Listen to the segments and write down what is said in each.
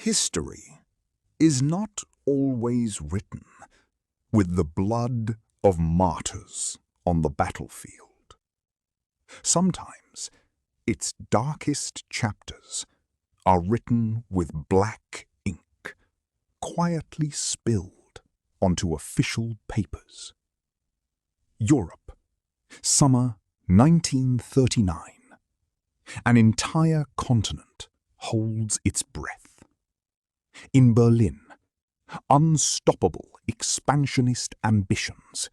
History is not always written with the blood of martyrs on the battlefield. Sometimes its darkest chapters are written with black ink, quietly spilled onto official papers. Europe, summer 1939. An entire continent holds its breath. In Berlin, unstoppable expansionist ambitions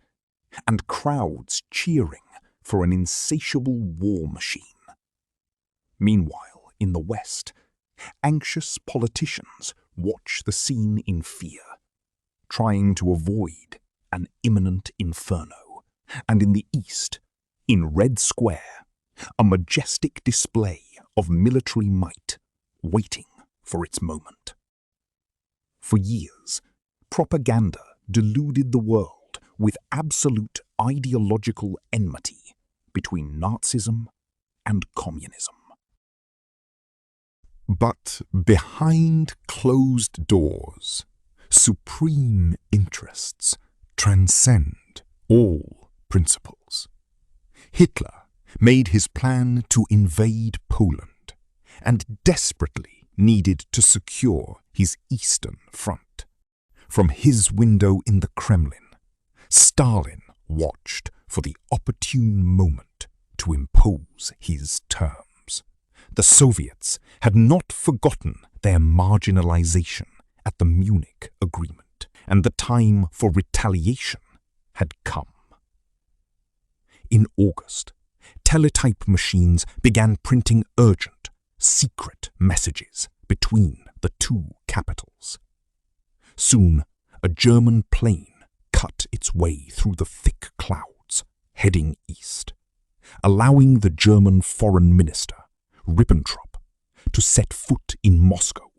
and crowds cheering for an insatiable war machine. Meanwhile, in the West, anxious politicians watch the scene in fear, trying to avoid an imminent inferno. And in the East, in Red Square, a majestic display of military might waiting for its moment. For years, propaganda deluded the world with absolute ideological enmity between Nazism and communism. But behind closed doors, supreme interests transcend all principles. Hitler made his plan to invade Poland and desperately needed to secure his eastern front. From his window in the Kremlin, Stalin watched for the opportune moment to impose his terms. The Soviets had not forgotten their marginalization at the Munich Agreement, and the time for retaliation had come. In August, teletype machines began printing urgent, secret messages between the two capitals. Soon, a German plane cut its way through the thick clouds, heading east, allowing the German foreign minister, Ribbentrop, to set foot in Moscow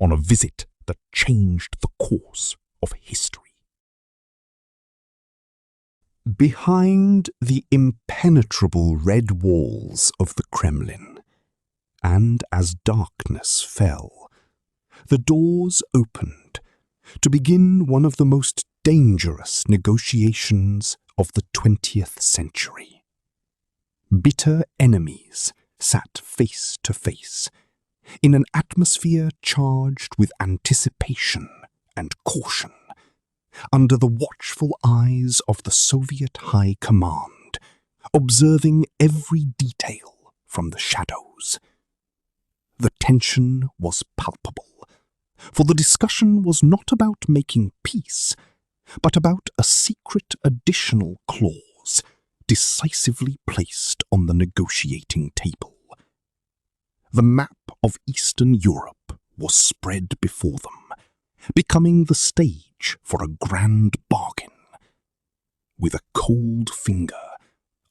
on a visit that changed the course of history. Behind the impenetrable red walls of the Kremlin, and as darkness fell, the doors opened to begin one of the most dangerous negotiations of the 20th century. Bitter enemies sat face to face in an atmosphere charged with anticipation and caution, under the watchful eyes of the Soviet High Command, observing every detail from the shadows. The tension was palpable, for the discussion was not about making peace, but about a secret additional clause decisively placed on the negotiating table. The map of Eastern Europe was spread before them, becoming the stage for a grand bargain. With a cold finger,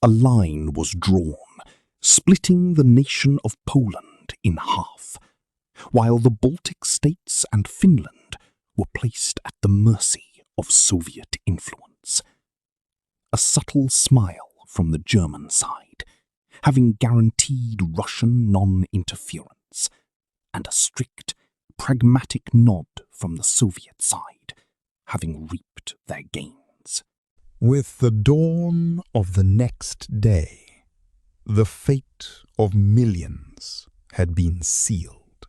a line was drawn, splitting the nation of Poland in half, while the Baltic states and Finland were placed at the mercy of Soviet influence. A subtle smile from the German side, having guaranteed Russian non-interference, and a strict, pragmatic nod from the Soviet side, having reaped their gains. With the dawn of the next day, the fate of millions had been sealed.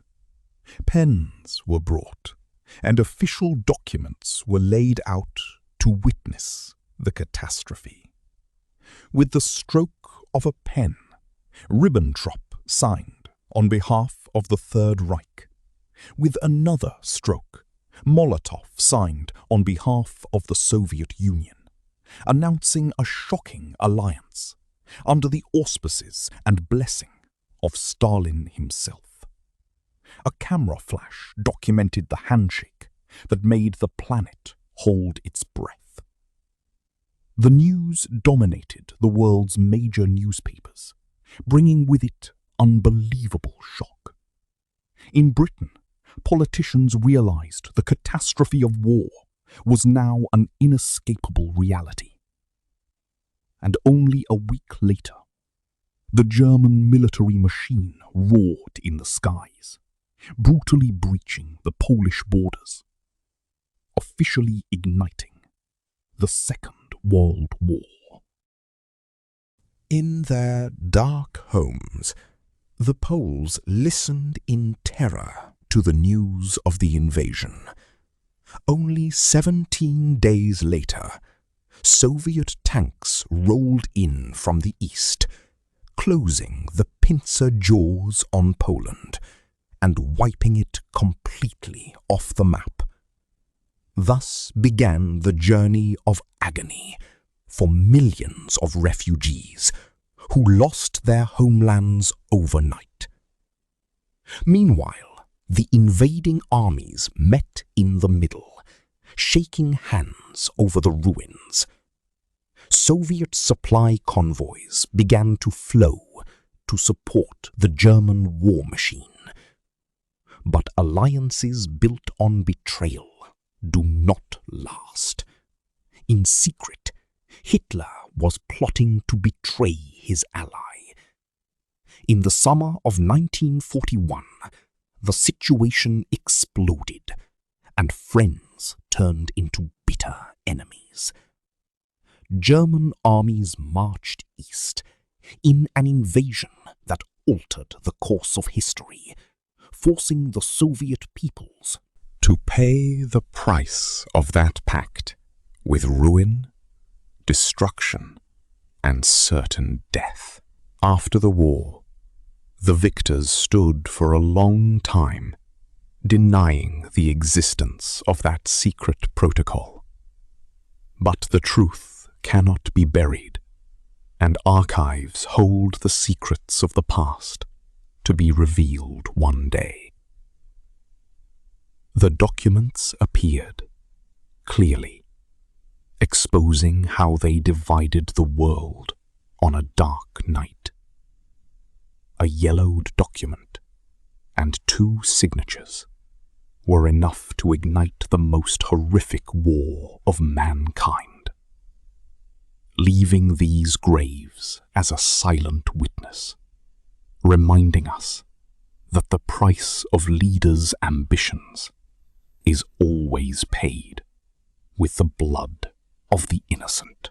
Pens were brought, and official documents were laid out to witness the catastrophe. With the stroke of a pen, Ribbentrop signed on behalf of the Third Reich. With another stroke, Molotov signed on behalf of the Soviet Union, announcing a shocking alliance under the auspices and blessing of Stalin himself. A camera flash documented the handshake that made the planet hold its breath. The news dominated the world's major newspapers, bringing with it unbelievable shock. In Britain, politicians realized the catastrophe of war was now an inescapable reality. And only a week later, the German military machine roared in the skies, brutally breaching the Polish borders, officially igniting the Second World War. In their dark homes, the Poles listened in terror to the news of the invasion. Only 17 days later, Soviet tanks rolled in from the east, closing the pincer jaws on Poland and wiping it completely off the map. Thus began the journey of agony for millions of refugees who lost their homelands overnight. Meanwhile, the invading armies met in the middle, shaking hands over the ruins. Soviet supply convoys began to flow to support the German war machine. But alliances built on betrayal do not last. In secret, Hitler was plotting to betray his ally. In the summer of 1941, the situation exploded, and friends turned into bitter enemies. German armies marched east in an invasion that altered the course of history, forcing the Soviet peoples to pay the price of that pact with ruin, destruction, and certain death. After the war, the victors stood for a long time denying the existence of that secret protocol. But the truth cannot be buried, and archives hold the secrets of the past to be revealed one day. The documents appeared clearly, exposing how they divided the world on a dark night. A yellowed document and 2 signatures were enough to ignite the most horrific war of mankind, leaving these graves as a silent witness, reminding us that the price of leaders' ambitions is always paid with the blood of the innocent.